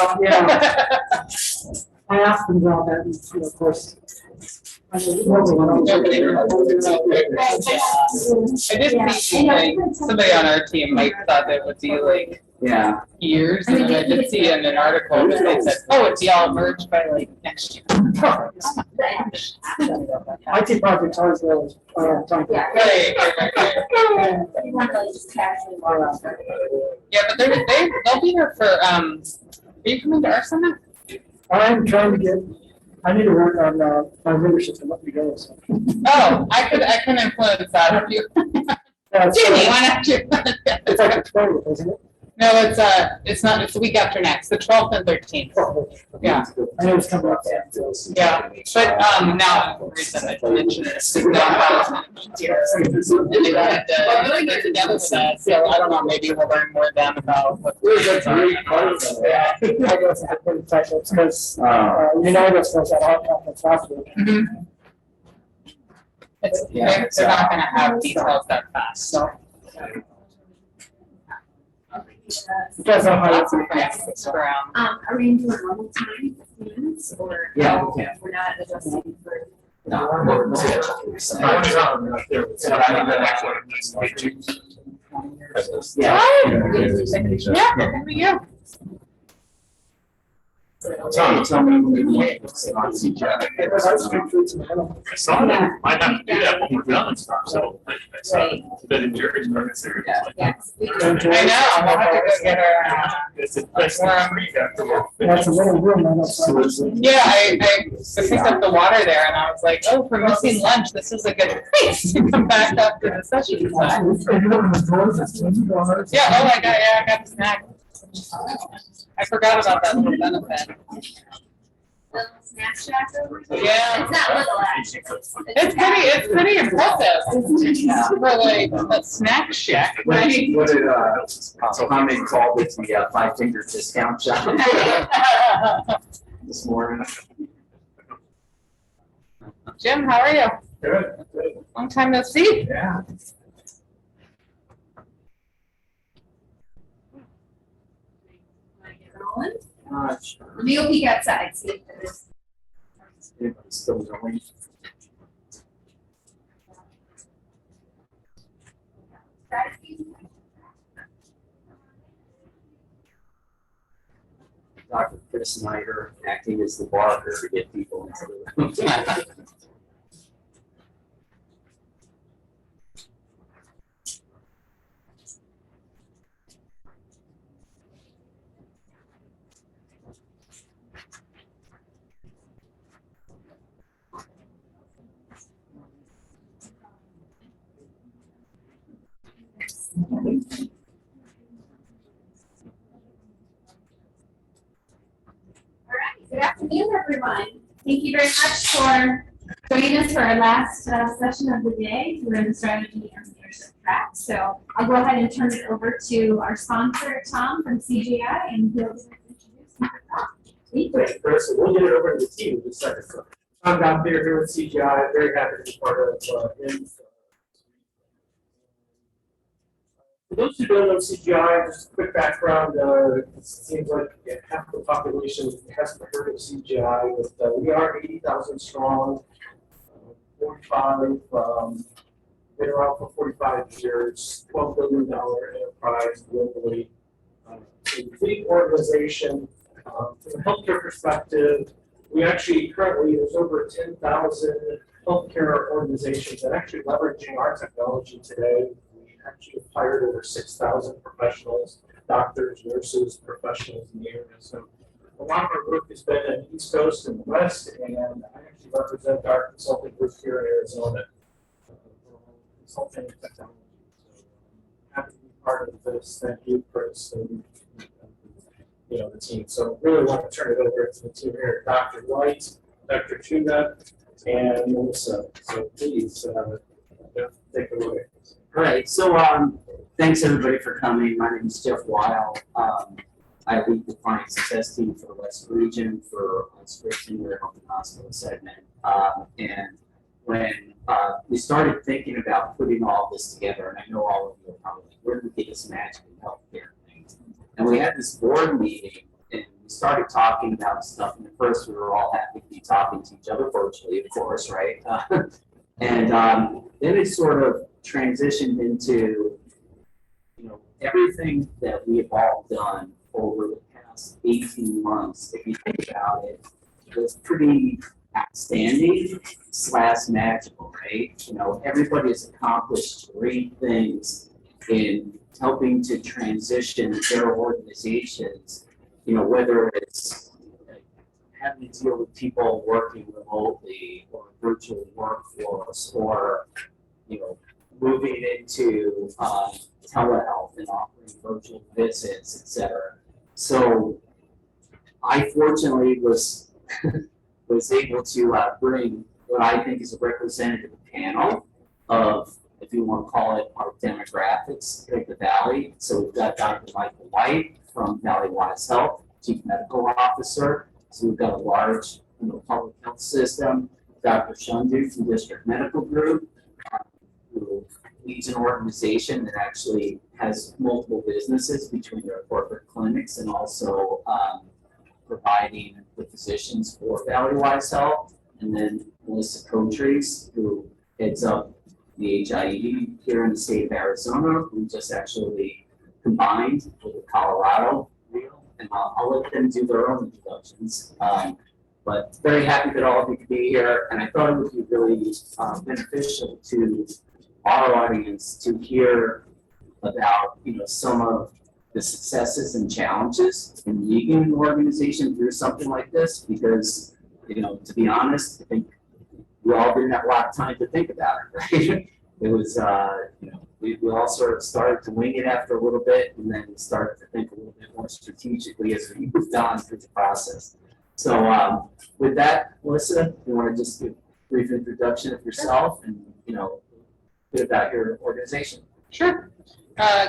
Yeah. I asked them about that, and of course. I did see like somebody on our team like thought it would be like years, and then I did see in an article that they said, "Oh, it'd be all merged by like next year." IT projects always go time. Right. Yeah, but they'll be here for Are you coming to our summit? I'm trying to get. I need to work on my leadership to let me go. So. Oh, I can influence that if you. Jamie, why not you? It's like the 20th, isn't it? No, it's not. It's the week after next, the 12th and 13th. Oh, yeah. I know it's coming up. Yeah, but now the reason I mentioned this is now here, and they wanted to get together with us. So I don't know. Maybe we'll learn more then about what. That's really fun. Yeah, I guess it's pretty tight because you know this was at our conference last week. They're not going to have details that fast. So. Because of how Are we into a normal time, minutes, or we're not adjusting for? Yeah, there we go. Tell me when we I saw that. Might have to do that when we're done and stuff. So I saw a bit in Jerry's market series. Yes. I know. We'll have to go get her. It's a best after work. that's a little room. Yeah, I picked up the water there, and I was like, oh, for missing lunch, this is a good place to come back after the session. Yeah. Oh, I got a snack. I forgot about that little benefit. Little snack shack over here? Yeah. It's not little actually. It's pretty impressive for like a snack shack, right? What did Hamid called it the 5 finger discount shop this morning? Jim, how are you? Good. Long time no see. Yeah. Let me go peek outside, see if there's. It's still going. Dr. Chris Snyder acting as the barker to get people into the room. All right, good afternoon, everyone. Thank you very much for joining us for our last session of the day. We're in the strategy and leadership track. So I'll go ahead and turn it over to our sponsor, Tom from CGI, and he'll introduce himself. Thank you, Chris. We'll get it over to the team in just a second. I'm Don Beer here with CGI. Very happy to be part of HIMSS. For those who don't know CGI, just a quick background. It seems like half the population hasn't heard of CGI. But, we are 80,000 strong, 45, been around for 45 years, $12 billion enterprise globally. It's a big organization. From a healthcare perspective, we actually currently, there's over 10,000 healthcare organizations that actually leveraging our technology today. We actually have hired over 6,000 professionals, doctors, nurses, professionals in the area. So a lot of our work has been in the East Coast and the West, and I actually represent our consulting group here in Arizona. Consulting and technology. So happy to be part of this. Thank you, Chris. And, the team. So really want to turn it over to the team here, Dr. White, Dr. Chundu, and Melissa. So please take it away. All right. So thanks everybody for coming. My name is Jeff Weil. I lead the client success team for the West region for Scripting, their health and hospital segment. And when we started thinking about putting all this together, and I know all of you are probably like, where do we get this magic in healthcare things? And we had this board meeting, and we started talking about stuff, and at first we were all happy to be talking to each other virtually, of course, right? And then it sort of transitioned into, everything that we have all done over the past 18 months, if you think about it, was pretty outstanding / magical, right? Everybody has accomplished great things in helping to transition their organizations, whether it's having to deal with people working remotely or virtual workforce or, moving into telehealth and offering virtual visits, et cetera. So I fortunately was able to bring what I think is a representative panel of, if you want to call it, our demographics at the Valley. So we've got Dr. Michael White from Valleywise Health, Chief Medical Officer. So we've got a large public health system. Dr. Chundu from District Medical Group, who leads an organization that actually has multiple businesses between their corporate clinics and also providing the physicians for Valleywise Health. And then Melissa Kotrys, who heads up the HIE here in the state of Arizona, who just actually combined with the Colorado deal. And I'll let them do their own introductions. But very happy that all of you could be here. And I thought it would be really beneficial to our audience to hear about, some of the successes and challenges in leading an organization through something like this, because, to be honest, I think we all didn't have a lot of time to think about it, right? It was, we all sort of started to wing it after a little bit, and then started to think a little bit more strategically as we moved on through the process. So with that, Melissa, you want to just give a brief introduction of yourself and, a bit about your organization? Sure.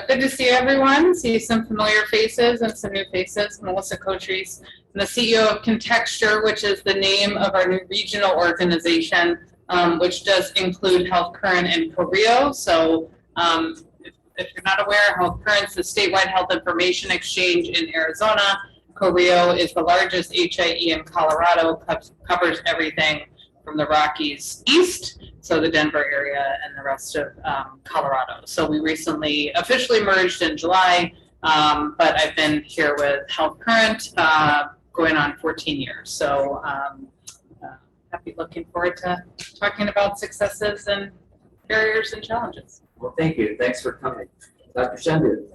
Good to see everyone. See some familiar faces and some new faces. Melissa Kotrys. I'm the CEO of Contexture, which is the name of our new regional organization, which does include Health Current and Korea. So if you're not aware, Health Current is the statewide health information exchange in Arizona. Korea is the largest HIE in Colorado, covers everything from the Rockies east, so the Denver area and the rest of Colorado. So we recently officially merged in July, but I've been here with Health Current going on 14 years. So looking forward to talking about successes and barriers and challenges. Well, thank you. Thanks for coming. Dr. Chundu.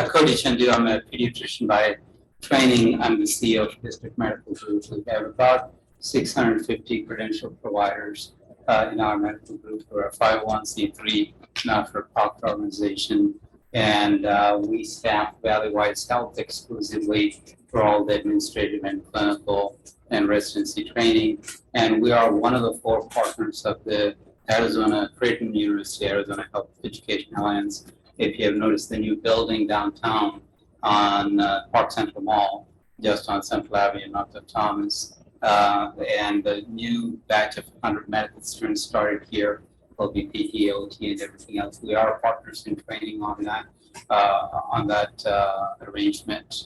Kote Chundu, I'm a pediatrician by training. I'm the CEO of District Medical Group. We have about 650 credential providers in our medical group. We're a 501c3 not-for-profit organization, and we staff Valleywise Health exclusively for all the administrative and clinical and residency training. And we are one of the 4 partners of the Creighton University Arizona Health Education Alliance. If you have noticed the new building downtown on Park Central Mall, just on Central Avenue, north of Thomas, and the new batch of 100 medical students started here. Will be PT, OT, and everything else. We are partners in training on that arrangement.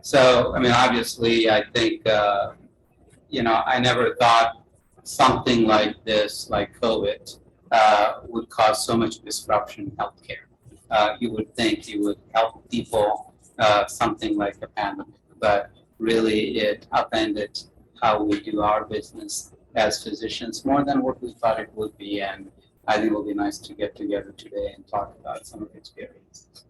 So, I mean, obviously, I think, I never thought something like this, like COVID, would cause so much disruption in healthcare. You would think you would help people, something like a pandemic, but really it upended how we do our business as physicians more than what we thought it would be. And I think it will be nice to get together today and talk about some of the experiences.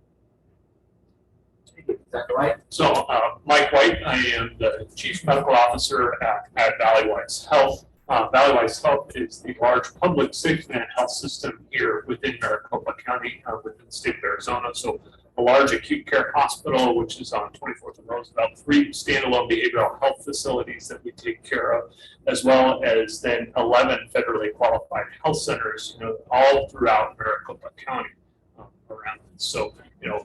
Dr. White? So, Mike White, I am the Chief Medical Officer at Valleywise Health. Valleywise Health is the large public safety and health system here within Maricopa County, within the state of Arizona. So, a large acute care hospital, which is on 24th and Roosevelt, 3 standalone behavioral health facilities that we take care of, as well as then 11 federally qualified health centers, all throughout Maricopa County around this. So,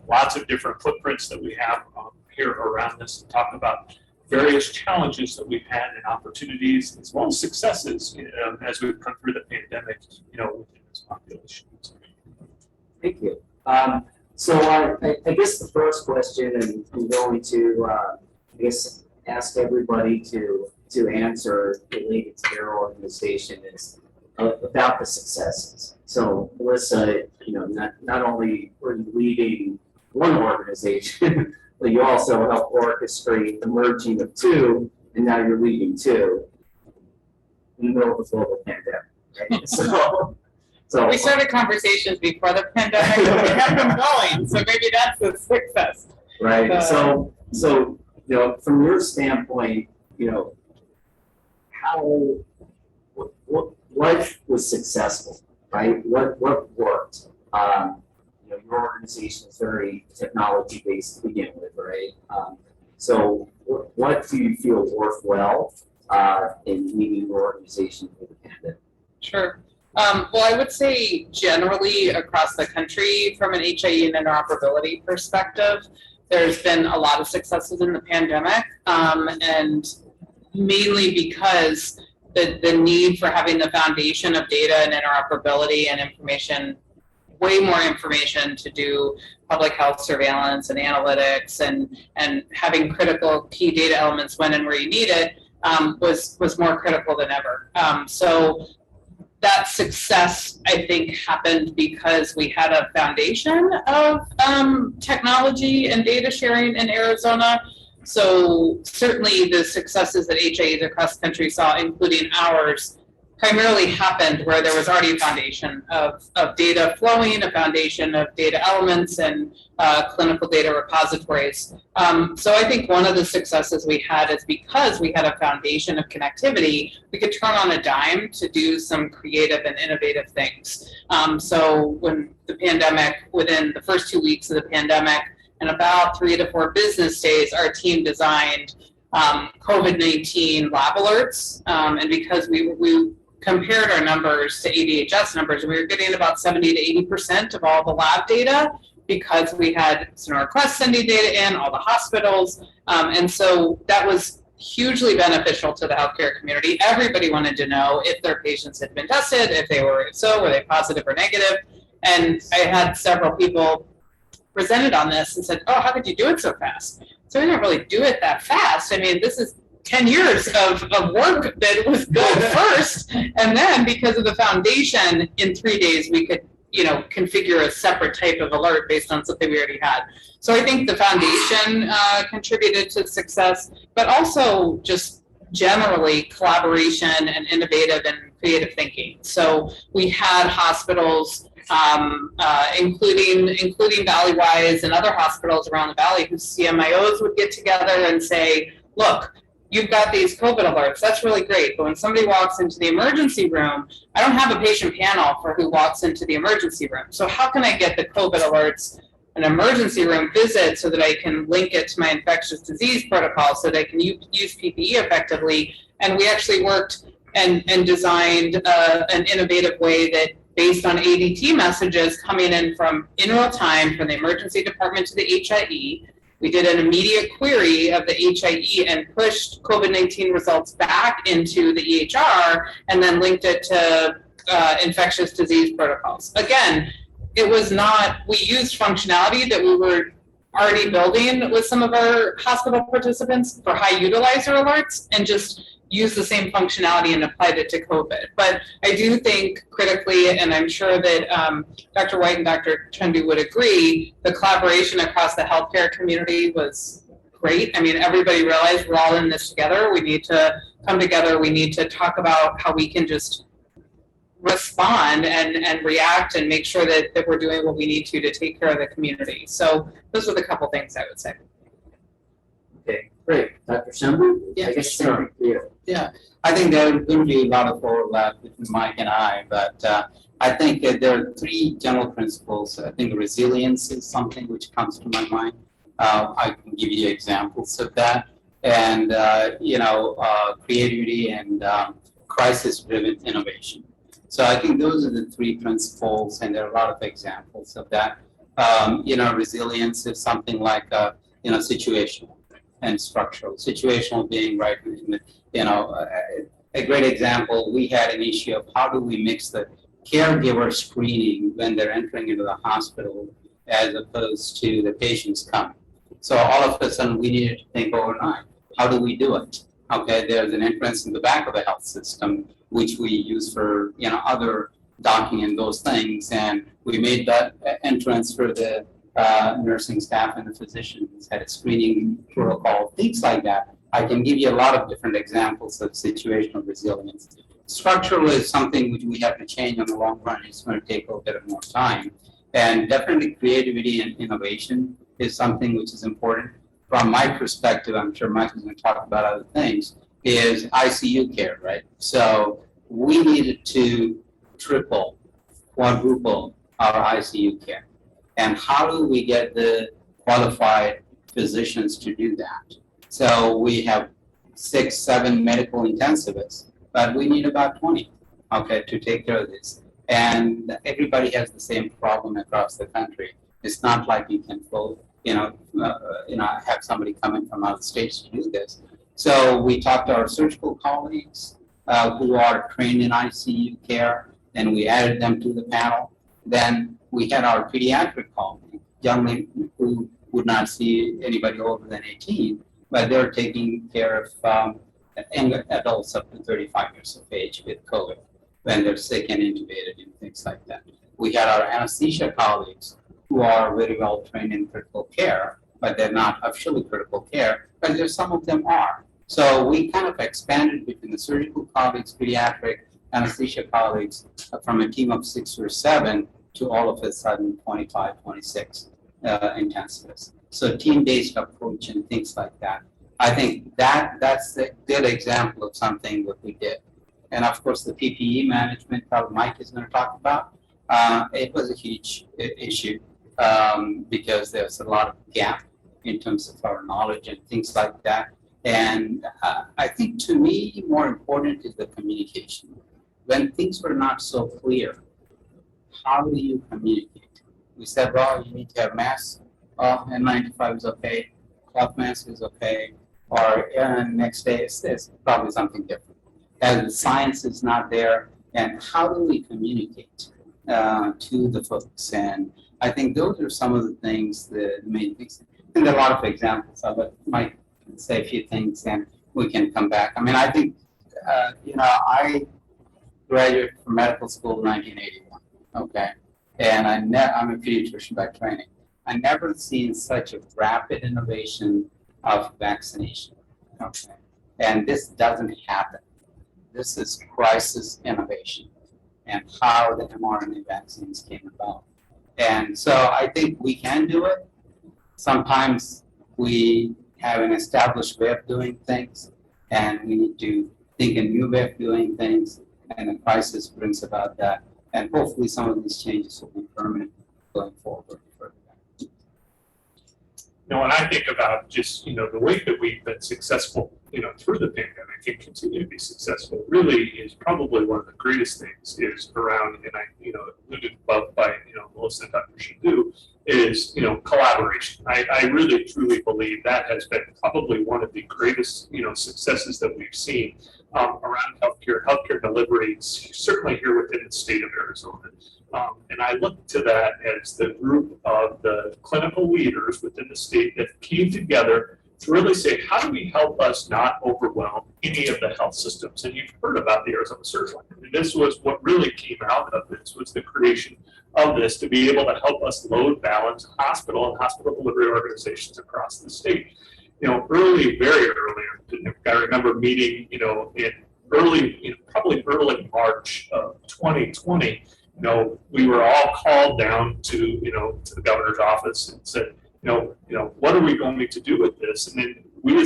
lots of different footprints that we have here around this, and talk about various challenges that we've had and opportunities, as well as successes as we've come through the pandemic, within this population. Thank you. So I guess the first question, and I'm going to, ask everybody to answer related to their organization is about the successes. So Melissa, not only were you leading one organization, but you also helped orchestrate the merging of two, and now you're leading two in the middle of a global pandemic. Right? So We started conversations before the pandemic, and we kept them going, so maybe that's the success. right. So from your standpoint, what was successful, right? What worked? Your organization is very technology based to begin with, right? So what do you feel worked well in leading your organization through the pandemic? Sure. Well, I would say generally across the country, from an HIE and interoperability perspective, there's been a lot of successes in the pandemic, and mainly because the need for having the foundation of data and interoperability and information, way more information to do public health surveillance and analytics and having critical key data elements when and where you need it was more critical than ever. So that success, I think, happened because we had a foundation of technology and data sharing in Arizona. So certainly the successes that HIEs across the country saw, including ours, primarily happened where there was already a foundation of data flowing, a foundation of data elements, and clinical data repositories. So I think one of the successes we had is because we had a foundation of connectivity, we could turn on a dime to do some creative and innovative things. So when the pandemic, within the first 2 weeks of the pandemic, in about 3 to 4 business days, our team designed COVID-19 lab alerts, and because we compared our numbers to ADHS numbers, we were getting about 70 to 80% of all the lab data because we had Sonora Quest sending data in, all the hospitals, and so that was hugely beneficial to the healthcare community. Everybody wanted to know if their patients had been tested, if so, were they positive or negative, and I had several people presented on this and said, oh, how could you do it so fast? So we didn't really do it that fast. I mean, this is 10 years of work that was built first, and then because of the foundation, in 3 days we could, configure a separate type of alert based on something we already had. So I think the foundation contributed to success, but also just generally collaboration and innovative and creative thinking. So we had hospitals, including Valleywise and other hospitals around the valley, whose CMIOs would get together and say, look, you've got these COVID alerts, that's really great, but when somebody walks into the emergency room, I don't have a patient panel for who walks into the emergency room. So how can I get the COVID alerts an emergency room visit so that I can link it to my infectious disease protocol so that I can use PPE effectively? And we actually worked and designed an innovative way that, based on ADT messages coming in real time from the emergency department to the HIE, we did an immediate query of the HIE and pushed COVID-19 results back into the EHR and then linked it to infectious disease protocols. Again, it was not, we used functionality that we were already building with some of our hospital participants for high utilizer alerts and just use the same functionality and applied it to COVID. But I do think critically, and I'm sure that Dr. White and Dr. Chundu would agree, the collaboration across the healthcare community was great. I mean, everybody realized we're all in this together. We need to come together. We need to talk about how we can just respond and react and make sure that we're doing what we need to take care of the community. So those are the couple things I would say. Okay, great. Dr. Chundu? Yeah, I guess sure. you. Yeah, I think there will be a lot of overlap between Mike and I, but I think there are 3 general principles. I think resilience is something which comes to my mind. I can give you examples of that, and creativity and crisis-driven innovation. So I think those are the 3 principles, and there are a lot of examples of that. Resilience is something like situational and structural. Situational being right in a great example, we had an issue of how do we mix the caregiver screening when they're entering into the hospital as opposed to the patients coming. So all of a sudden we needed to think overnight, how do we do it? Okay, there's an entrance in the back of the health system, which we use for, other docking and those things. And we made that entrance for the nursing staff and the physicians, had a screening protocol, things like that. I can give you a lot of different examples of situational resilience. Structural is something which we have to change on the long run. It's going to take a little bit of more time. And definitely creativity and innovation is something which is important. From my perspective, I'm sure Mike is going to talk about other things, is ICU care, right? So we needed to triple, quadruple our ICU care. And how do we get the qualified physicians to do that? So we have 6, 7 medical intensivists, but we need about 20, okay, to take care of this. And everybody has the same problem across the country. It's not like you can have somebody come in from other states to do this. So we talked to our surgical colleagues who are trained in ICU care, and we added them to the panel. Then we had our pediatric colleagues, young men who would not see anybody older than 18, but they're taking care of adults up to 35 years of age with COVID when they're sick and intubated and things like that. We had our anesthesia colleagues who are very well trained in critical care, but they're not officially critical care, but there's some of them are. So we kind of expanded between the surgical colleagues, pediatric, anesthesia colleagues from a team of 6 or 7 to all of a sudden 25, 26 intensivists. So team-based approach and things like that. I think that's a good example of something that we did. And of course, the PPE management, probably Mike is going to talk about. It was a huge issue because there's a lot of gap in terms of our knowledge and things like that. And I think to me, more important is the communication. When things were not so clear, how do you communicate? We said, well, you need to have masks. N95 is okay. Cloth mask is okay. Or next day, it's probably something different. And the science is not there. And how do we communicate to the folks? And I think those are some of the things, the main things. And there are a lot of examples. I'll let Mike say a few things and we can come back. I mean, I think, I graduated from medical school in 1981, okay? And I'm a pediatrician by training. I never seen such a rapid innovation of vaccination, okay? And this doesn't happen. This is crisis innovation and how the mRNA vaccines came about. And so I think we can do it. Sometimes we have an established way of doing things and we need to think a new way of doing things, and the crisis brings about that. And hopefully some of these changes will be permanent going forward. When I think about just, the way that we've been successful, through the pandemic and continue to be successful really is probably one of the greatest things is around, and I, alluded above by, Melissa and Dr. Chundu, is, collaboration. I really truly believe that has been probably one of the greatest, successes that we've seen around healthcare delivery, certainly here within the state of Arizona. And I look to that as the group of the clinical leaders within the state that came together to really say, how do we help us not overwhelm any of the health systems? And you've heard about the Arizona Searchlight. And this was what really came out of this, was the creation of this to be able to help us load balance hospital and hospital delivery organizations across the state. Very early, I remember meeting, in early, probably early March of 2020, we were all called down to, to the governor's office and said, what are we going to do with this? And then we,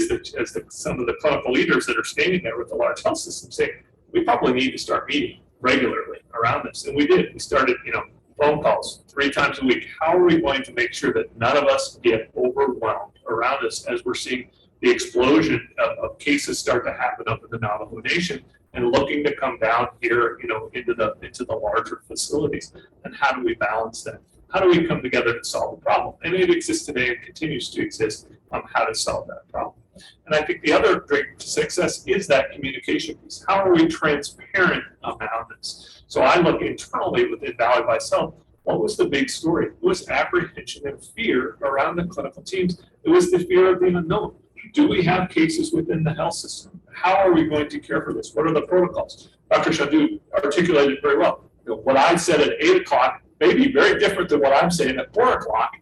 some of the clinical leaders that are standing there with the large health systems, say, we probably need to start meeting regularly around this. And we did. We started, phone calls 3 times a week. How are we going to make sure that none of us get overwhelmed around us as we're seeing the explosion of cases start to happen up in the Navajo Nation and looking to come down here, into the larger facilities? And how do we balance that? How do we come together to solve the problem? And it exists today and continues to exist on how to solve that problem. And I think the other great success is that communication piece. How are we transparent about this? So I look internally within Valleywise Health. What was the big story? It was apprehension and fear around the clinical teams. It was the fear of the unknown. Do we have cases within the health system? How are we going to care for this? What are the protocols? Dr. Chundu articulated very well. What I said at 8 o'clock may be very different than what I'm saying at 4 o'clock,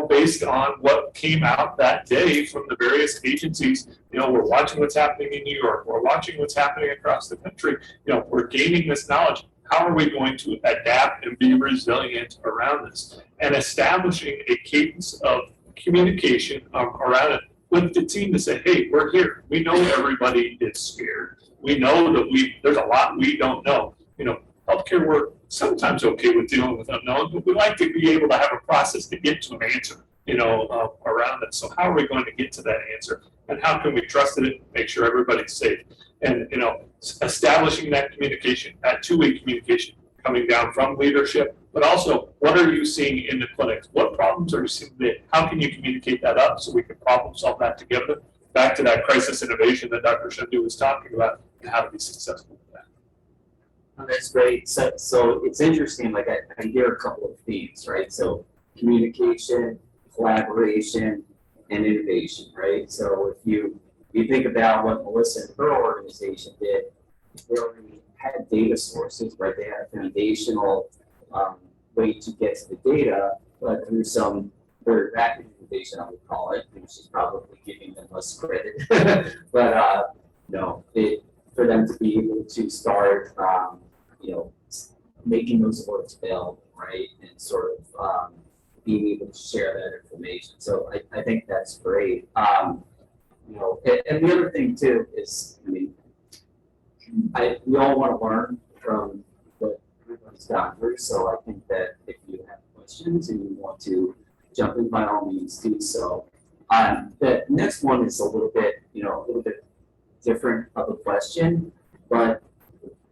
based on what came out that day from the various agencies. We're watching what's happening in New York. We're watching what's happening across the country. We're gaining this knowledge. How are we going to adapt and be resilient around this? And establishing a cadence of communication around it with the team to say, hey, we're here. We know everybody is scared. We know that there's a lot we don't know. Healthcare, we're sometimes okay with dealing with unknowns, but we like to be able to have a process to get to an answer, around it. So how are we going to get to that answer? And how can we trust it and make sure everybody's safe? And, establishing that communication, that two-way communication coming down from leadership, but also what are you seeing in the clinics? What problems are you seeing there? How can you communicate that up so we can problem solve that together? Back to that crisis innovation that Dr. Chundu was talking about and how to be successful with that. Oh, that's great. So it's interesting, like I hear a couple of themes, right? So communication, collaboration, and innovation, right? So if you think about what Melissa and her organization did, they already had data sources, right? They had a foundational way to get to the data, but through some very rapid innovation, I would call it, and she's probably giving them less credit, but for them to be able to start, making those words available, right, and sort of being able to share that information. So I think that's great. And the other thing too is, we all want to learn from what everyone's gone through. So I think that if you have questions and you want to jump in, by all means, do so. The next one is a little bit different of a question, but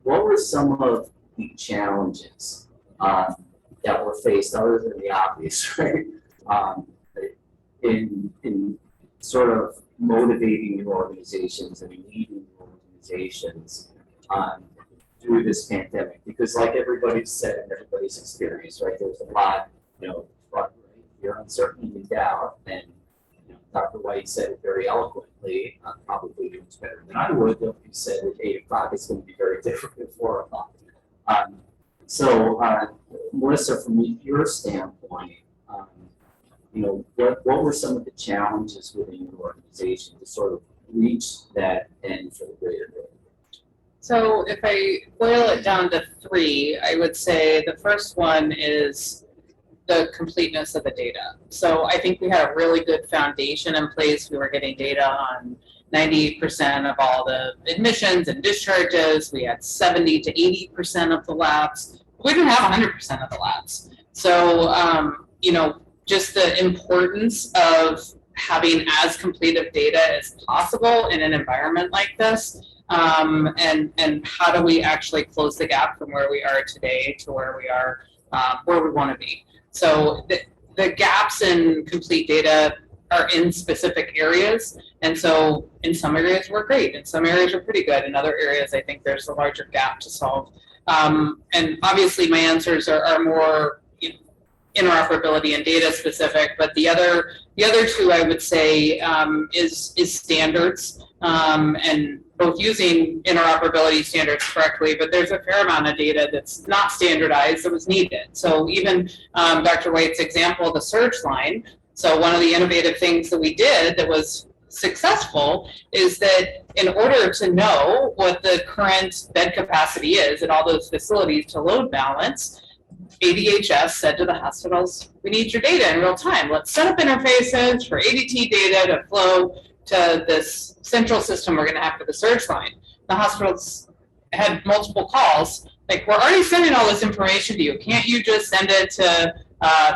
what were some of the challenges that were faced, other than the obvious, right? In sort of motivating your organizations and leading your organizations through this pandemic, because like everybody's said and everybody's experienced, right? There's a lot, fear, uncertainty, and doubt, and Dr. White said it very eloquently, probably much better than I would. If he said at 8 o'clock, it's going to be very different at 4 o'clock. Melissa, from your standpoint, what were some of the challenges within your organization to sort of reach that end for the greater good? So if I boil it down to 3, I would say the first one is the completeness of the data. So I think we had a really good foundation in place. We were getting data on 98% of all the admissions and discharges. We had 70 to 80% of the labs. We didn't have 100% of the labs. So, just the importance of having as complete of data as possible in an environment like this. And how do we actually close the gap from where we are today to where we are, where we want to be. So the gaps in complete data are in specific areas. And so in some areas we're great, in some areas we're pretty good, in other areas I think there's a larger gap to solve. And obviously my answers are more interoperability and data specific, but the other 2 I would say is standards, and both using interoperability standards correctly, but there's a fair amount of data that's not standardized that was needed. So even Dr. White's example, the surge line. So one of the innovative things that we did that was successful is that in order to know what the current bed capacity is at all those facilities to load balance, ADHS said to the hospitals, we need your data in real time. Let's set up interfaces for ADT data to flow to this central system we're going to have for the surge line. The hospitals had multiple calls, like, we're already sending all this information to you. Can't you just send it to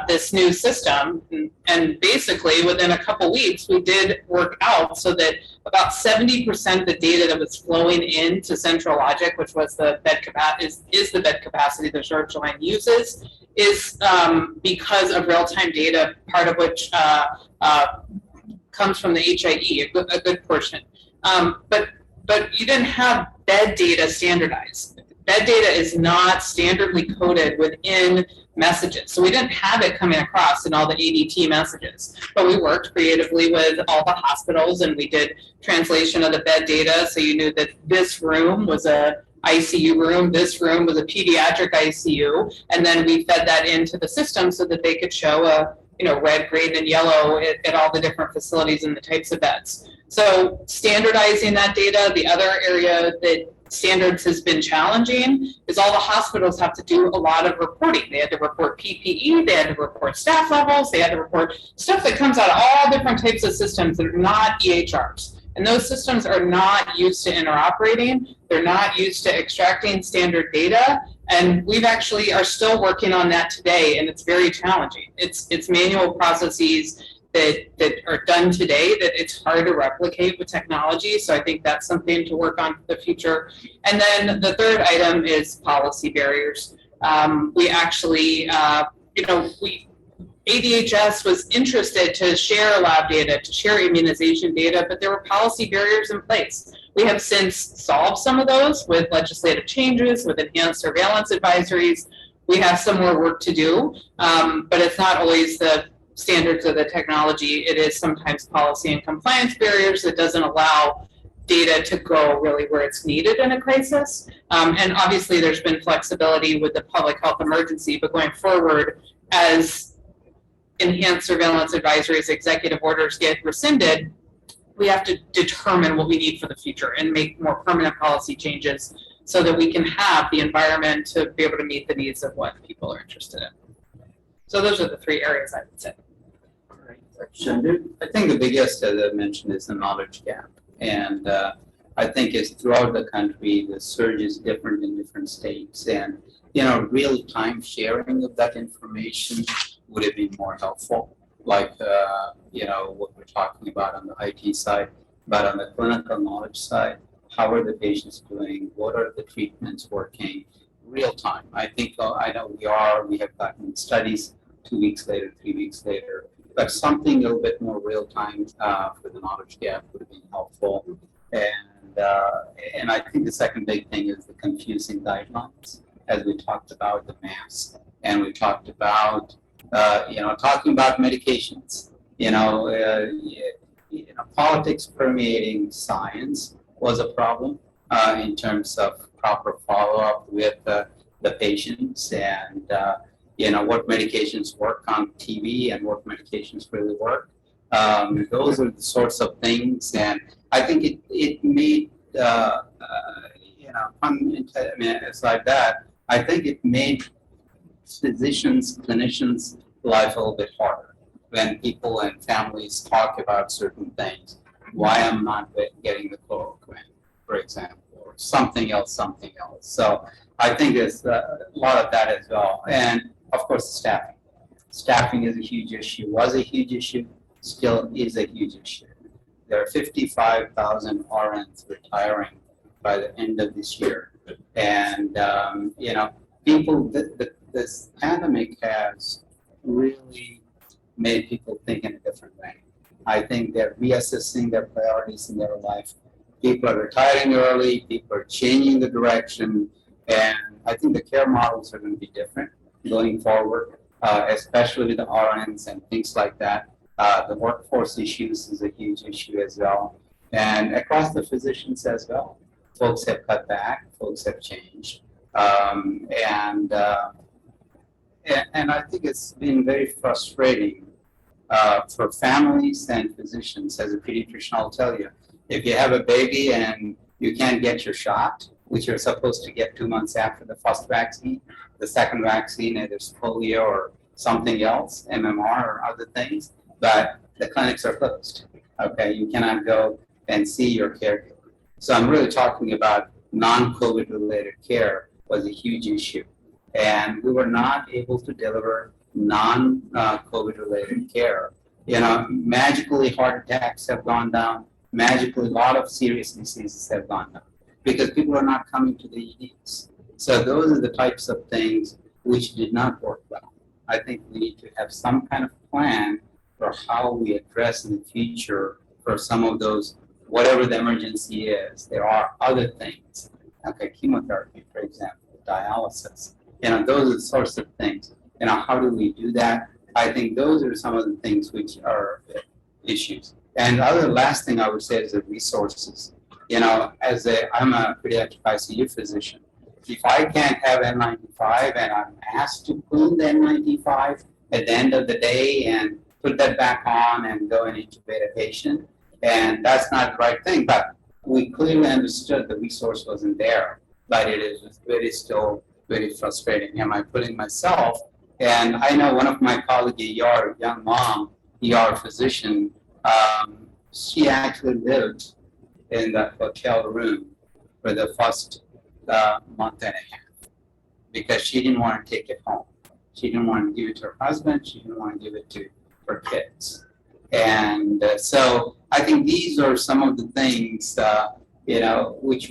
this new system? And basically, within a couple weeks, we did work out so that about 70% of the data that was flowing into Central Logic, which was the bed capacity, is the bed capacity the surge line uses, is because of real-time data, part of which comes from the HIE, a good portion. But you didn't have bed data standardized. bed data is not standardly coded within messages. So we didn't have it coming across in all the ADT messages, but we worked creatively with all the hospitals and we did translation of the bed data. So you knew that this room was a ICU room, this room was a pediatric ICU, and then we fed that into the system so that they could show a red, green, and yellow at all the different facilities and the types of beds. So standardizing that data. The other area that standards has been challenging is all the hospitals have to do a lot of reporting. They had to report PPE, they had to report staff levels, they had to report stuff that comes out of all different types of systems that are not EHRs. And those systems are not used to interoperating. They're not used to extracting standard data. And we've actually are still working on that today, and it's very challenging. It's manual processes that are done today that it's hard to replicate with technology. So I think that's something to work on for the future. And then the third item is policy barriers. We actually, ADHS was interested to share lab data, to share immunization data, but there were policy barriers in place. We have since solved some of those with legislative changes, with enhanced surveillance advisories. We have some more work to do, but it's not always the standards of the technology. It is sometimes policy and compliance barriers that doesn't allow data to go really where it's needed in a crisis. And obviously there's been flexibility with the public health emergency, but going forward, as enhanced surveillance advisories, executive orders get rescinded, we have to determine what we need for the future and make more permanent policy changes so that we can have the environment to be able to meet the needs of what people are interested in. So those are the three areas I would say. Chundu? I think the biggest, as I mentioned, is the knowledge gap. And I think it's throughout the country, the surge is different in different states. And, real-time sharing of that information would have been more helpful. Like, what we're talking about on the IT side, but on the clinical knowledge side, how are the patients doing? What are the treatments working? Real time. I think, I know we have gotten studies 2 weeks later, 3 weeks later, but something a little bit more real time for the knowledge gap would have been helpful. And I think the second big thing is the confusing guidelines, as we talked about the mask, and we talked about, talking about medications. Politics permeating science was a problem in terms of proper follow-up with the patients and, what medications work on TV and what medications really work. Those are the sorts of things, and I think it made, it's like that. I think it made physicians, clinicians' life a little bit harder when people and families talk about certain things. Why I'm not getting the chloroquine, for example, or something else. So I think there's a lot of that as well. And of course, staffing. Staffing is a huge issue, was a huge issue, still is a huge issue. There are 55,000 RNs retiring by the end of this year. And, this pandemic has really made people think in a different way. I think they're reassessing their priorities in their life. People are retiring early, people are changing the direction, and I think the care models are going to be different going forward, especially with the RNs and things like that. The workforce issues is a huge issue as well, and across the physicians as well. Folks have cut back, folks have changed, and I think it's been very frustrating for families and physicians. As a pediatrician, I'll tell you, if you have a baby and you can't get your shot, which you're supposed to get 2 months after the first vaccine, the second vaccine, either polio or something else, MMR or other things, but the clinics are closed. Okay, you cannot go and see your caregiver. So I'm really talking about non-COVID related care was a huge issue. And we were not able to deliver non-COVID related care. Magically heart attacks have gone down. Magically, a lot of serious diseases have gone down because people are not coming to the EDs. So those are the types of things which did not work well. I think we need to have some kind of plan for how we address in the future for some of those, whatever the emergency is. There are other things okay, chemotherapy, for example, dialysis. Those are the sorts of things. How do we do that? I think those are some of the things which are issues. And the other last thing I would say is the resources. I'm a pediatric ICU physician. If I can't have N95 and I'm asked to clean the N95 at the end of the day and put that back on and go and intubate a patient, and that's not the right thing. But we clearly understood the resource wasn't there. But it is still very frustrating. Am I putting myself? And I know one of my colleagues, ER, young mom, ER physician, she actually lived in the hotel room for the first month and a half because she didn't want to take it home. She didn't want to give it to her husband. She didn't want to give it to her kids. And so I think these are some of the things, which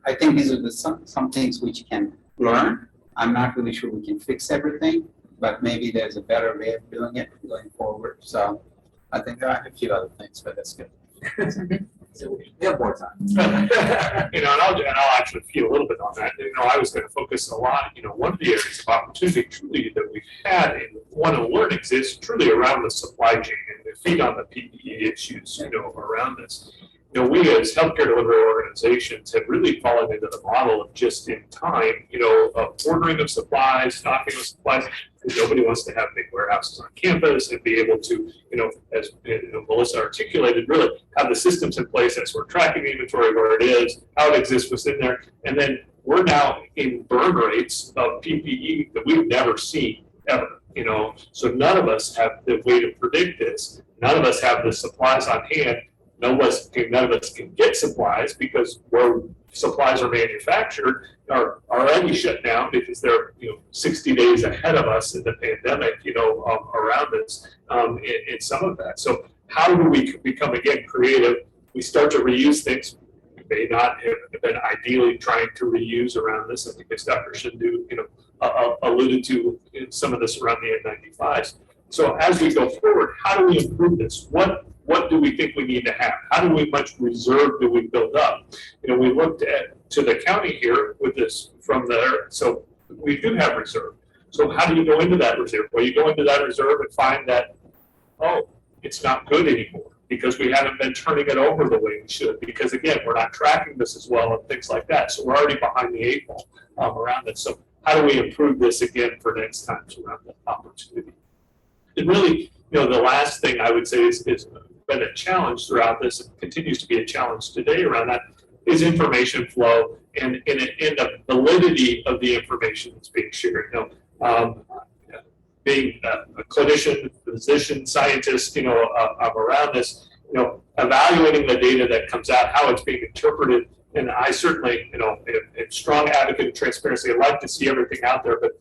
I think these are some things which can learn. I'm not really sure we can fix everything, but maybe there's a better way of doing it going forward. So I think there are a few other things, but that's good. So we have more time. And I'll actually feel a little bit on that. I was going to focus a lot. One of the areas of opportunity truly that we've had in one of the learnings is truly around the supply chain and the feed on the PPE issues, around this. We as healthcare delivery organizations have really fallen into the model of just in time, of ordering of supplies, stocking of supplies. Nobody wants to have big warehouses on campus and be able to, as Melissa articulated, really have the systems in place as we're tracking the inventory where it is, how it exists within there. And then we're now in burn rates of PPE that we've never seen ever. So none of us have the way to predict this. None of us have the supplies on hand. None of us can get supplies because where supplies are manufactured are already shut down because they're 60 days ahead of us in the pandemic, around this in some of that. So how do we become again creative? We start to reuse things. We may not have been ideally trying to reuse around this. I think as Dr. Chundu alluded to in some of this around the N95s. So as we go forward, how do we improve this? What do we think we need to have? How much reserve do we build up? We looked to the county here with this from there. So we do have reserve. So how do you go into that reserve? Well, you go into that reserve and find that, it's not good anymore because we haven't been turning it over the way we should. Because again, we're not tracking this as well and things like that. So we're already behind the 8 ball around it. So how do we improve this again for next times around the opportunity? And really, the last thing I would say is been a challenge throughout this and continues to be a challenge today around that is information flow and the validity of the information that's being shared. Being a clinician, physician, scientist, around this, evaluating the data that comes out, how it's being interpreted. And I certainly, am strong advocate of transparency. I like to see everything out there, but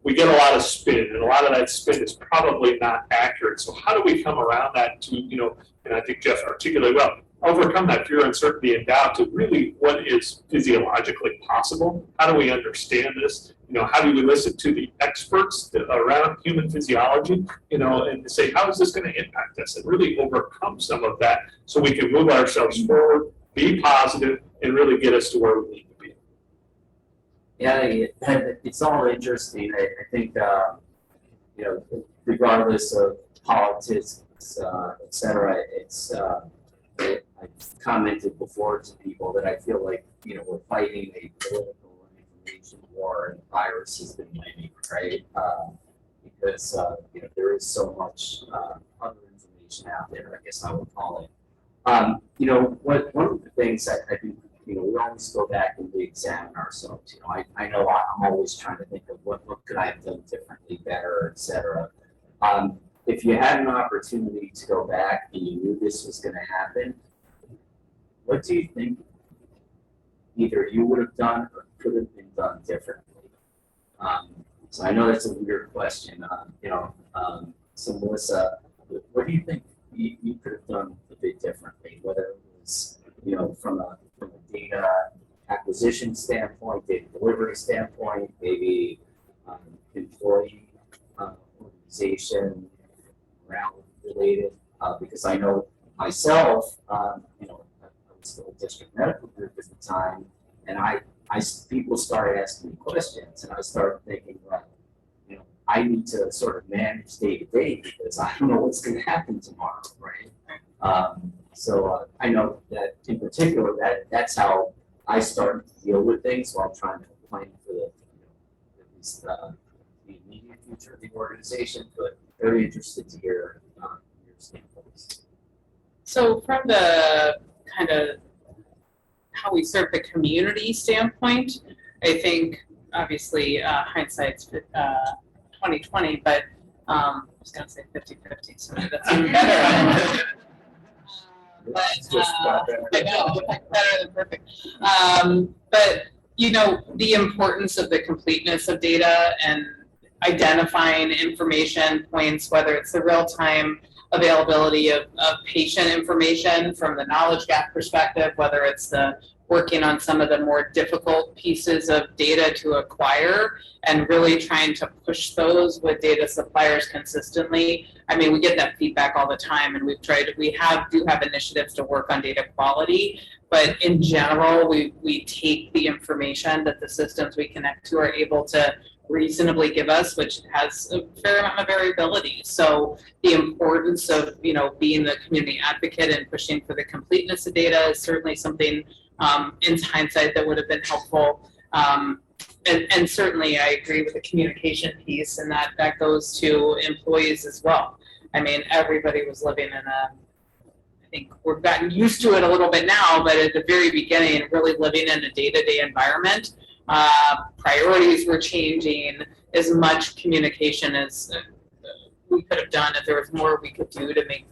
we get a lot of spin, and a lot of that spin is probably not accurate. So how do we come around that to, and I think Jeff articulated well, overcome that fear, uncertainty, and doubt to really what is physiologically possible? How do we understand this? How do we listen to the experts around human physiology, and say, how is this going to impact us? And really overcome some of that so we can move ourselves forward, be positive, and really get us to where we need to be. Yeah, it's all interesting. I think, regardless of politics, et cetera, I've commented before to people that I feel like, we're fighting a political and information war, and the virus has been winning, right? Because, there is so much other information out there, I guess I would call it. One of the things that I think, we always go back and we examine ourselves. I know I'm always trying to think of what could I have done differently, better, et cetera. If you had an opportunity to go back and you knew this was going to happen, what do you think either you would have done or could have been done differently? So I know that's a weird question. So Melissa, what do you think you could have done a bit differently, whether it was, from a data acquisition standpoint, data delivery standpoint, maybe employee organization, morale related, because I know myself, I was still a district medical group at the time, People started asking me questions, and I started thinking, like, I need to sort of manage day to day because I don't know what's going to happen tomorrow, right? So I know that in particular, that's how I start to deal with things while trying to plan for at least the immediate future of the organization. But very interested to hear your standpoints. So from the kind of how we serve the community standpoint, I think obviously hindsight's 2020, but I was going to say 50-50, so that's even better. I know, better than perfect. But the importance of the completeness of data and identifying information points, whether it's the real-time availability of patient information from the knowledge gap perspective, whether it's the working on some of the more difficult pieces of data to acquire and really trying to push those with data suppliers consistently. I mean, we get that feedback all the time, and we do have initiatives to work on data quality, but in general, we take the information that the systems we connect to are able to reasonably give us, which has a fair amount of variability. So the importance of being the community advocate and pushing for the completeness of data is certainly something in hindsight that would have been helpful. And certainly I agree with the communication piece, and that goes to employees as well. I mean, everybody was living in I think we've gotten used to it a little bit now, but at the very beginning, really living in a day-to-day environment, priorities were changing. As much communication as we could have done, if there was more we could do to make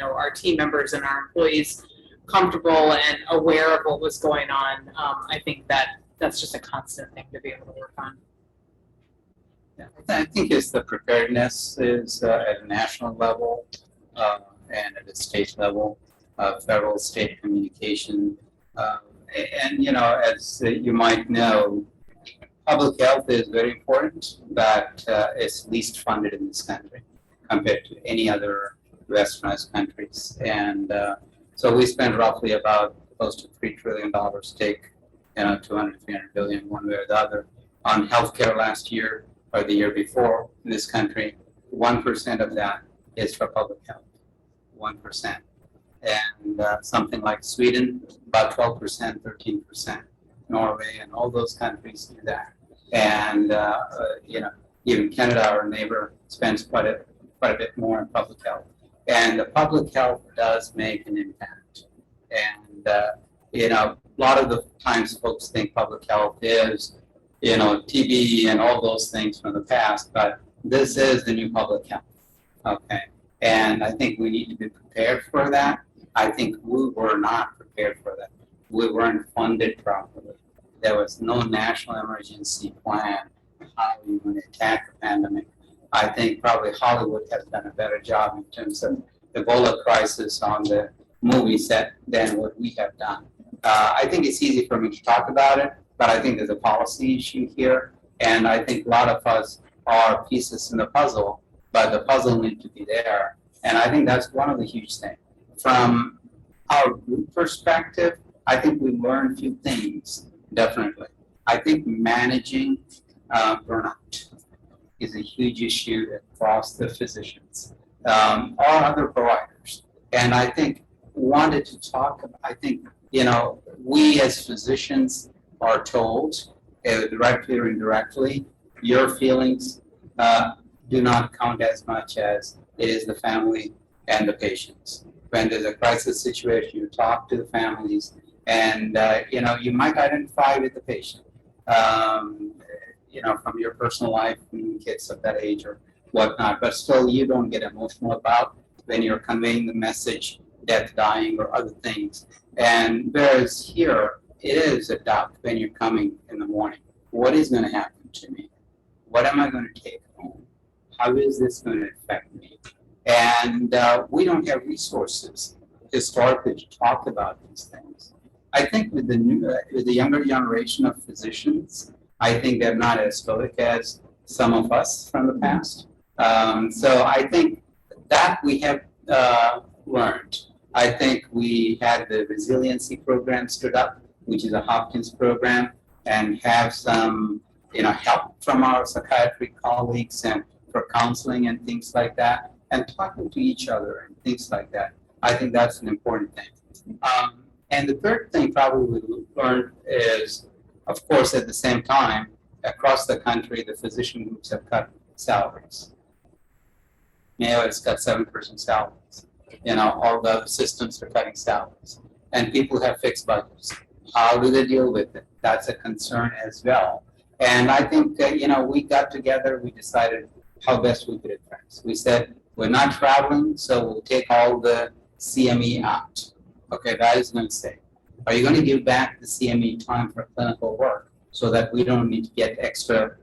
our team members and our employees comfortable and aware of what was going on. I think that's just a constant thing to be able to work on. Yeah, I think it's the preparedness is at a national level and at a state level, federal, state communication. And as you might know, public health is very important, but it's least funded in this country compared to any other westernized countries. And so we spend roughly about close to $3 trillion, take 200, 300 billion one way or the other on healthcare last year or the year before in this country. 1% of that is for public health, 1%. And something like Sweden, about 12%, 13%. Norway and all those countries do that. And even Canada, our neighbor, spends quite a bit more on public health. And the public health does make an impact. And a lot of the times folks think public health is TB and all those things from the past, but this is the new public health. Okay. And I think we need to be prepared for that. I think we were not prepared for that. We weren't funded properly. There was no national emergency plan how we would attack the pandemic. I think probably Hollywood has done a better job in terms of the Ebola crisis on the movie set than what we have done. I think it's easy for me to talk about it, but I think there's a policy issue here, and I think a lot of us are pieces in the puzzle, but the puzzle needs to be there, and I think that's one of the huge things. From our group perspective, I think we learned a few things, definitely. I think managing burnout is a huge issue across the physicians or other providers. And I think wanted to talk about, I think, we as physicians are told, directly or indirectly, your feelings do not count as much as it is the family and the patients. When there's a crisis situation, you talk to the families, and you might identify with the patient, from your personal life, kids of that age or whatnot, but still you don't get emotional about when you're conveying the message, death, dying, or other things. And whereas here, it is a doubt when you're coming in the morning. What is going to happen to me? What am I going to take home? How is this going to affect me? And we don't have resources historically to talk about these things. I think with the younger generation of physicians, I think they're not as stoic as some of us from the past. So I think that we have learned. I think we had the resiliency program stood up which is a Hopkins program, and have some, help from our psychiatry colleagues and for counseling and things like that, and talking to each other and things like that. I think that's an important thing. And the third thing probably we learned is, of course, at the same time, across the country, the physician groups have cut salaries. Mayo has cut 7% salaries. All the other systems are cutting salaries. And people have fixed budgets. How do they deal with it? That's a concern as well. And I think, we got together, we decided how best we could address. We said, we're not traveling, so we'll take all the CME out. Okay, that is going to stay. Are you going to give back the CME time for clinical work so that we don't need to get extra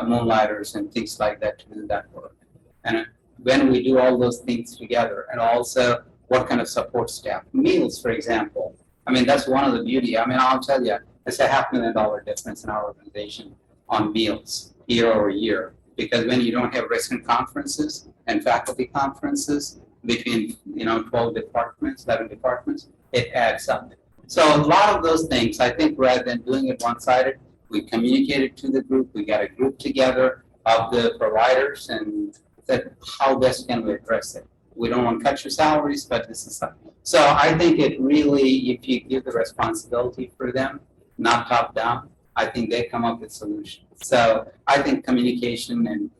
moonlighters and things like that to do that work? And when we do all those things together, and also what kind of support staff, meals, for example. That's one of the beauty. I'll tell you, it's a $500,000 difference in our organization on meals year over year, because when you don't have resident conferences and faculty conferences between 12 departments, 11 departments, it adds up. So a lot of those things, I think, rather than doing it one-sided, we communicated to the group, we got a group together of the providers and said, how best can we address it? We don't want to cut your salaries, but this is something. So I think it really, if you give the responsibility for them, not top down, I think they come up with solutions. So I think communication and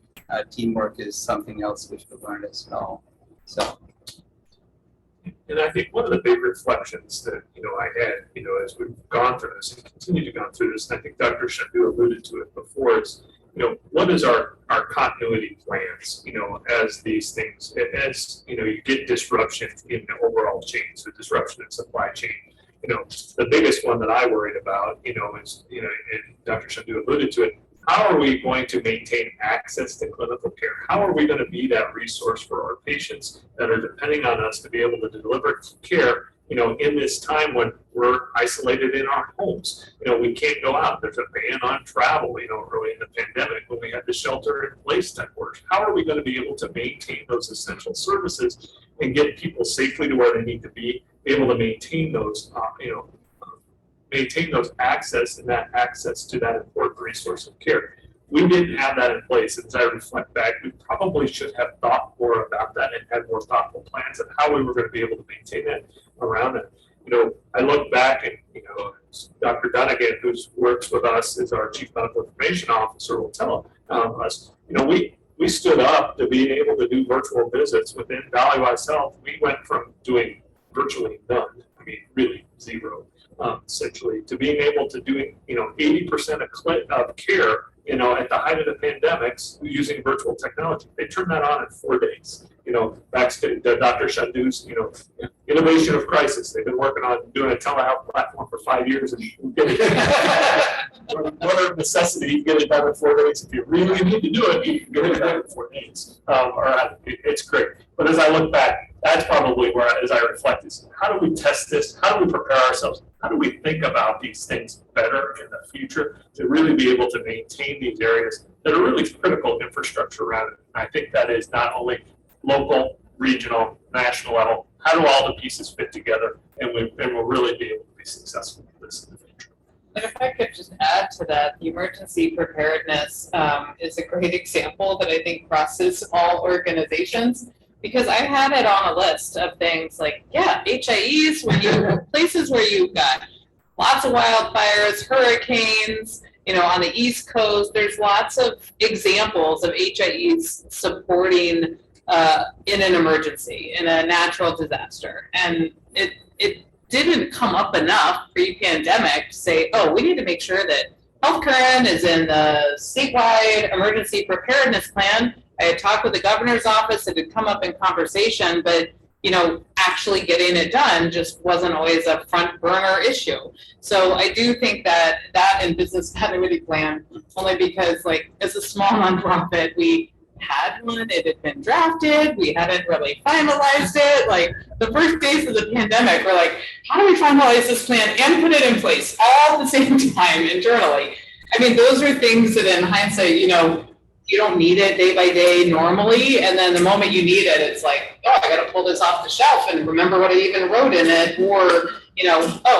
teamwork is something else which we learned as well. So. And I think one of the big reflections that, I had, as we've gone through this and continue to go through this, and I think Dr. Chundu alluded to it before, is, what is our continuity plans, as these things, as, you get disruption in the overall chain, so disruption in supply chain. The biggest one that I worried about, is, and Dr. Chundu alluded to it, how are we going to maintain access to clinical care? How are we going to be that resource for our patients that are depending on us to be able to deliver care, in this time when we're isolated in our homes? We can't go out. There's a ban on travel, early in the pandemic when we had the shelter in place type work. How are we going to be able to maintain those essential services and get people safely to where they need to be able to maintain those, maintain those access and that access to that important resource of care? We didn't have that in place. As I reflect back, we probably should have thought more about that and had more thoughtful plans of how we were going to be able to maintain that around it. I look back and, Dr. Dunnigan, who works with us as our Chief Medical Information Officer, will tell us, we stood up to being able to do virtual visits within Valleywise Health. We went from doing virtually none, really zero, essentially, to being able to doing, 80% of care, at the height of the pandemics using virtual technology. They turned that on in 4 days. Back to Dr. Chundu's, innovation of crisis. They've been working on doing a telehealth platform for 5 years, and what a necessity, you get it done in 4 days. If you really need to do it, you can get it done in 4 days. It's great. But as I look back, that's probably where, as I reflect, is how do we test this? How do we prepare ourselves? How do we think about these things better in the future to really be able to maintain these areas that are really critical infrastructure around it? And I think that is not only local, regional, national level. How do all the pieces fit together, and we'll really be able to be successful with this in the future? And if I could just add to that, the emergency preparedness is a great example that I think crosses all organizations, because I had it on a list of things like, HIEs, places where you've got lots of wildfires, hurricanes, on the East Coast, there's lots of examples of HIEs supporting in an emergency, in a natural disaster. And it didn't come up enough pre-pandemic to say, we need to make sure that healthcare is in the statewide emergency preparedness plan. I had talked with the governor's office, it had come up in conversation, but actually getting it done just wasn't always a front burner issue. So I do think that and business continuity plan, only because as a small nonprofit, we had one, it had been drafted, we hadn't really finalized it. The first days of the pandemic, we're like, how do we finalize this plan and put it in place all at the same time internally? Those are things that in hindsight, you don't need it day by day normally, and then the moment you need it, it's like, I got to pull this off the shelf and remember what I even wrote in it, or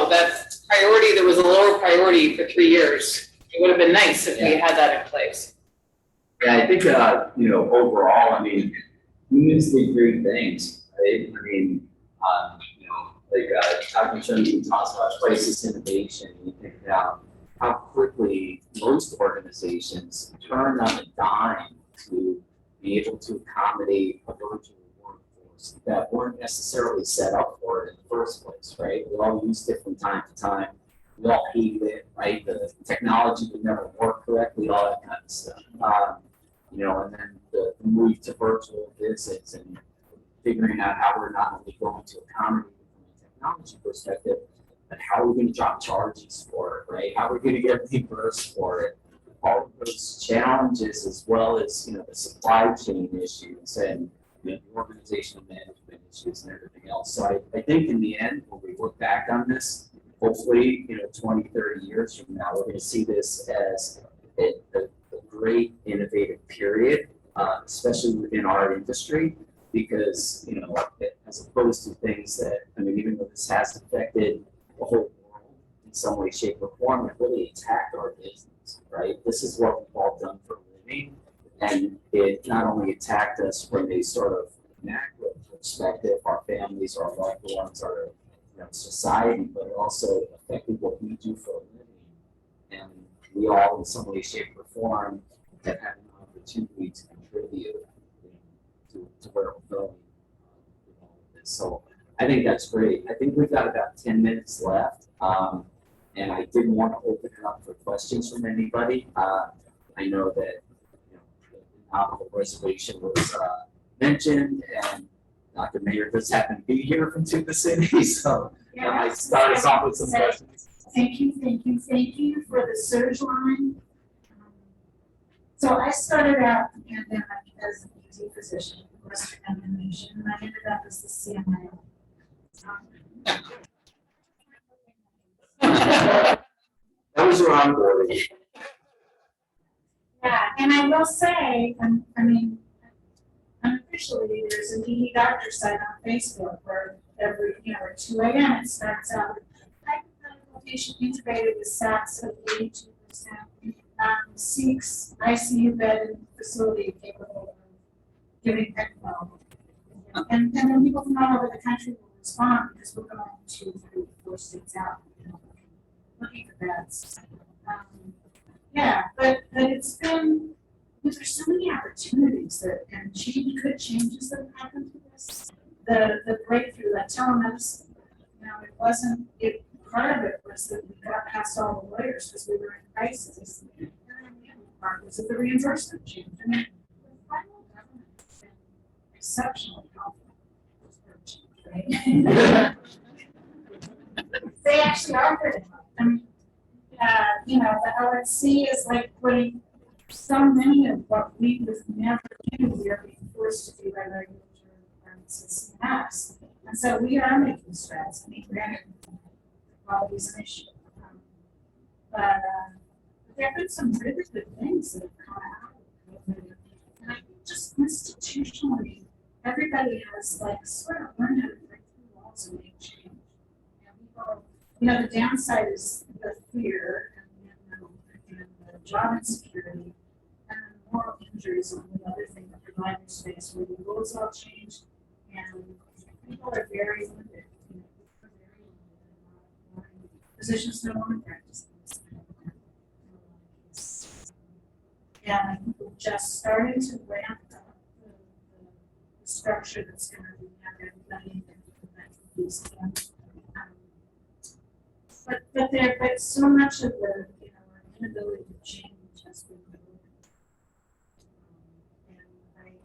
that's priority that was a lower priority for 3 years. It would have been nice if we had that in place. Yeah, I think, overall, I mean, humans did great things, right? I mean, Dr. Chundu talks about crisis innovation. You think about how quickly most organizations turn on a dime to be able to accommodate a virtual workforce that weren't necessarily set up for it in the first place, right? We all used it from time to time. We all hated it, right? The technology would never work correctly, all that kind of stuff. And then the move to virtual visits and figuring out how we're not only going to accommodate it from a technology perspective, but how are we going to drop charges for it, right? How are we going to get reimbursed for it? All of those challenges, as well as the supply chain issues and the organizational management issues and everything else. So I think in the end, when we look back on this, hopefully 20, 30 years from now, we're going to see this as a great innovative period, especially within our industry, because as opposed to things that, even though this has affected the whole world in some way, shape, or form, it really attacked our business, right? This is what we've all done for a living, and it not only attacked us from a sort of macro perspective, our families, our loved ones, our society, but it also affected what we do for a living. And we all, in some way, shape, or form, have had an opportunity to contribute to where we're going with all of this. So I think that's great. I think we've got about 10 minutes left, and I didn't want to open it up for questions from anybody. I know that the novel reservation was mentioned, and Dr. Mayor does happen to be here from the city, so I start us off with some questions. Thank you for the surge line. So I started out the pandemic as an ED physician, Western Nation, and I ended up as the CMO. That was your onboarding. Yeah, and I will say, unofficially, there's an ED doctor site on Facebook where every, at 2 a.m. it starts out with hypothetical patient intubated with SAPS of 82%, seeks ICU bed in facility capable of giving ECMO. And then people from all over the country will respond because we're going 2, 3, 4 states out, looking for beds. But it's been, there's so many opportunities and good changes that have happened to this. The breakthrough, that telemedicine, part of it was that we got past all the lawyers because we were in crisis. And then the other part was that the reimbursement changed. The federal government has been exceptionally helpful. Right? They actually are good. The LNC is like putting so many of what we was never do, we are being forced to do by regulatory requirements and CMS. And so we are making strides. Granted, quality is an issue. But there have been some really good things that have come out of it. And I think just institutionally, everybody has sort of learned how to break through walls and make change. The downside is the fear and the job insecurity and the moral injuries on the other thing that provider space where the rules all changed and people are very limited. Physicians don't want to practice this. And I think we're just starting to ramp up the structure that's going to have everybody in these camps. But so much of the our inability to change has been good. And I really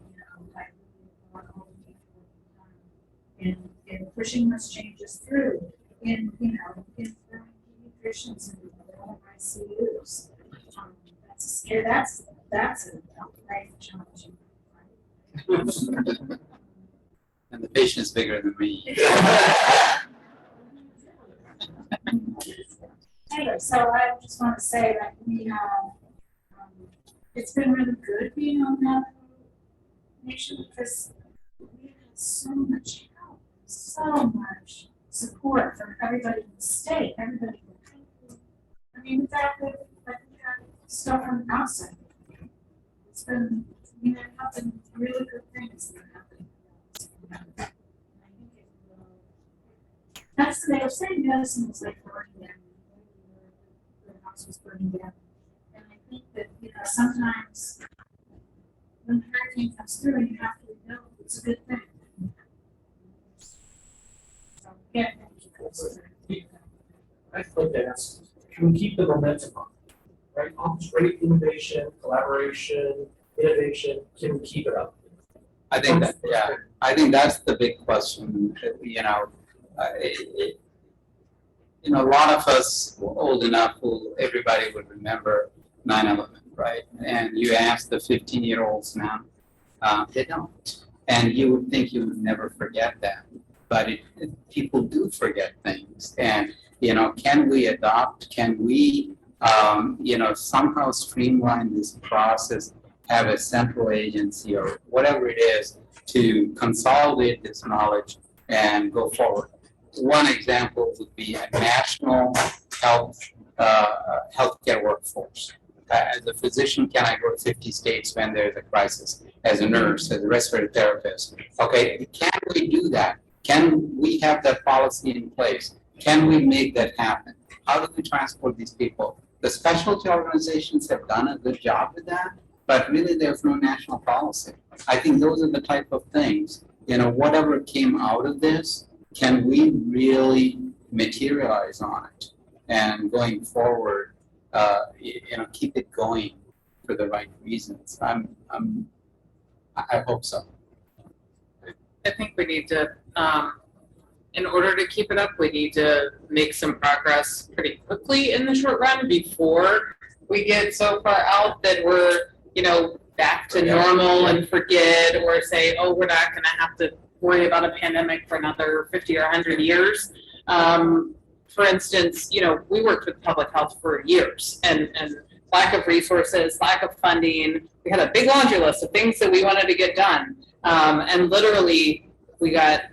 want all the people in pushing those changes through in throwing pediatricians into their own ICUs. That's a scare. That's a life challenging. Right? And the patient is bigger than me. Anyway, so I just want to say that we have, it's been really good being on that nation because we had so much help, so much support from everybody in the state, everybody in the I mean, without the, like, stuff from outside. It's been, I mean, there have been really good things that happen. I think it will. That's, they were saying medicine was like burning down. The house was burning down. And I think that, sometimes when a hurricane comes through and you have to rebuild, it's a good thing. So, yeah, thank you. I'd like to ask, can we keep the momentum up? Right, all this great innovation, collaboration, innovation, can we keep it up? I think that, yeah, I think that's the big question. A lot of us old enough who everybody would remember 9/11, right? And you ask the 15-year-olds now, they don't. And you would think you would never forget that, but people do forget things. And can we adopt? Can we, somehow streamline this process? Have a central agency or whatever it is to consolidate this knowledge and go forward. One example would be a national healthcare workforce. As a physician, can I go to 50 states when there's a crisis? As a nurse, as a respiratory therapist, okay, can we do that? Can we have that policy in place? Can we make that happen? How do we transport these people? The specialty organizations have done a good job with that, but really there's no national policy. I think those are the type of things, whatever came out of this, can we really materialize on it? And going forward, keep it going for the right reasons. I hope so. I think we need to, in order to keep it up, we need to make some progress pretty quickly in the short run before we get so far out that we're, back to normal and forget or say, oh, we're not going to have to worry about a pandemic for another 50 or 100 years. For instance, we worked with public health for years and lack of resources, lack of funding. We had a big laundry list of things that we wanted to get done. And literally we got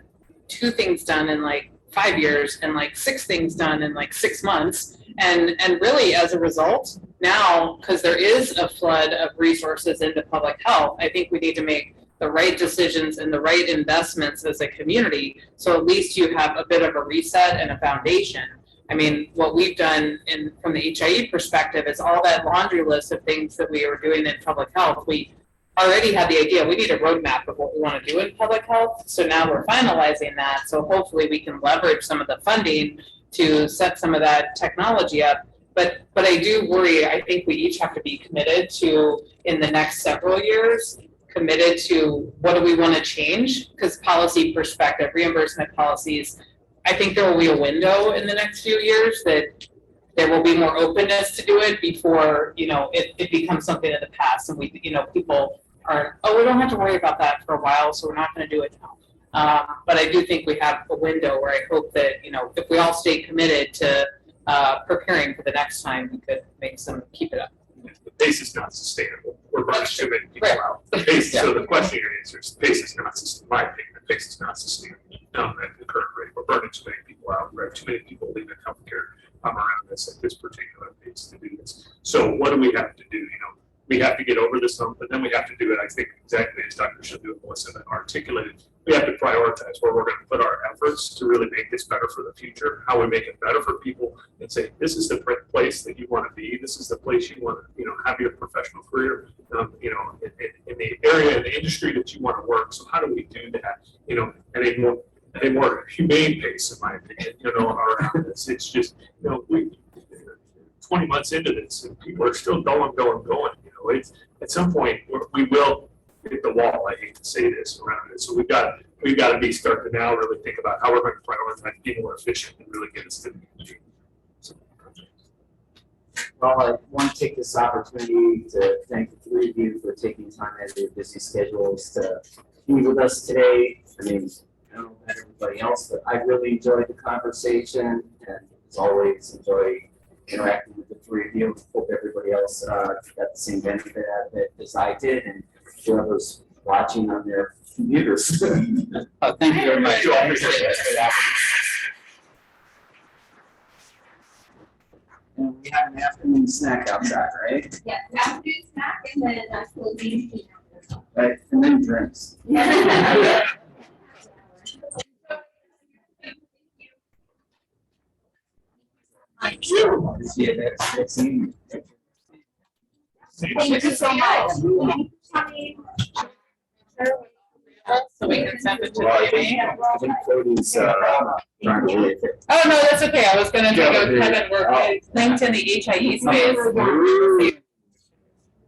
2 things done in like 5 years and like 6 things done in like 6 months. And really as a result, now, because there is a flood of resources into public health, I think we need to make the right decisions and the right investments as a community. So at least you have a bit of a reset and a foundation. I mean, what we've done from the HIE perspective is all that laundry list of things that we were doing in public health. We already had the idea, we need a roadmap of what we want to do in public health. So now we're finalizing that. So hopefully we can leverage some of the funding to set some of that technology up. But I do worry, I think we each have to be committed to, in the next several years, committed to what do we want to change? Because policy perspective, reimbursement policies, I think there will be a window in the next few years that there will be more openness to do it before, it becomes something of the past and we, people aren't, we don't have to worry about that for a while, so we're not going to do it now. But I do think we have a window where I hope that, if we all stay committed to preparing for the next time, we could keep it up. The pace is not sustainable. We're burning too many people out. The pace, so the question your answer is, the pace is not sustainable. In my opinion, the pace is not sustainable. At the current rate, we're burning too many people out. We have too many people leaving healthcare around us at this particular pace to do this. So what do we have to do? We have to get over this hump, but then we have to do it, I think, exactly as Dr. Chundu and Melissa articulated. We have to prioritize where we're going to put our efforts to really make this better for the future, how we make it better for people, and say, this is the place that you want to be. This is the place you want to, have your professional career, in the area, in the industry that you want to work. So how do we do that, at a more humane pace, in my opinion, around this. It's just, we 20 months into this, and people are still going. It's, at some point, we will hit the wall. I hate to say this around it. So we've got to be starting to now really think about how we're going to prioritize being more efficient and really get us to the future. Well, I want to take this opportunity to thank the 3 of you for taking time out of your busy schedules to be with us today. I mean, I don't know about everybody else, but I really enjoyed the conversation, and as always, enjoy interacting with the 3 of you. Hope everybody else got the same benefit out of it as I did, and whoever's watching on their computers. Thank you very much. And we have an afternoon snack outside, right? Yeah, afternoon snack and then we'll be. Right, and then drinks. Yeah, that's easy. Thank you so much. So we can send it to Well, I Jamie. think Cody's, trying to wait. Oh, no, that's okay. I was gonna take a Kevin work, linked in the HIE space.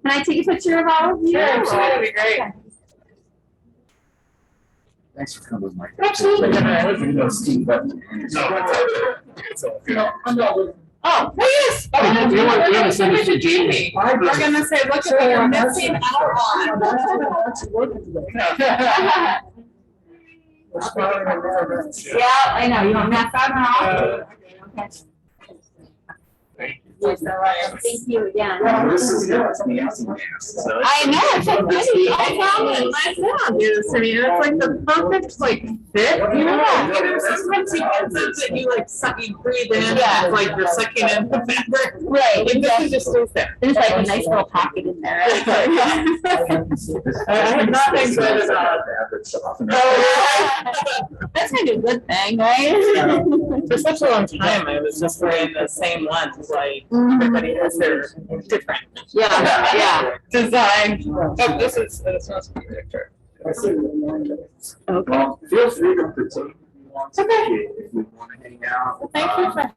Can I take a picture of all of you? Sure, that'd be great. Thanks for coming, Mike. Absolutely. Steve Button. Oh, yes. Oh, We want to send it to Jamie. We're gonna say, look at what you're missing out on. Yeah, I know, you want that fun now? Okay. Thank you again. This is amazing. I know, it's so pretty. I found it myself. It's, I mean, it's like the perfect, like, fit. Yeah. There's sometimes sequences that you like suck, you breathe in, yeah. It's like you're sucking in the fabric. Right. Like, this is just stays there. There's like a nice little pocket in there. I'm not excited about That's kind of a good thing, right? For such a long time, I was just wearing the same ones, like, everybody has their different. Yeah. Design. Oh, this must be Victor. Well, feel free to partake if you want to, if you want to hang out. Thank you for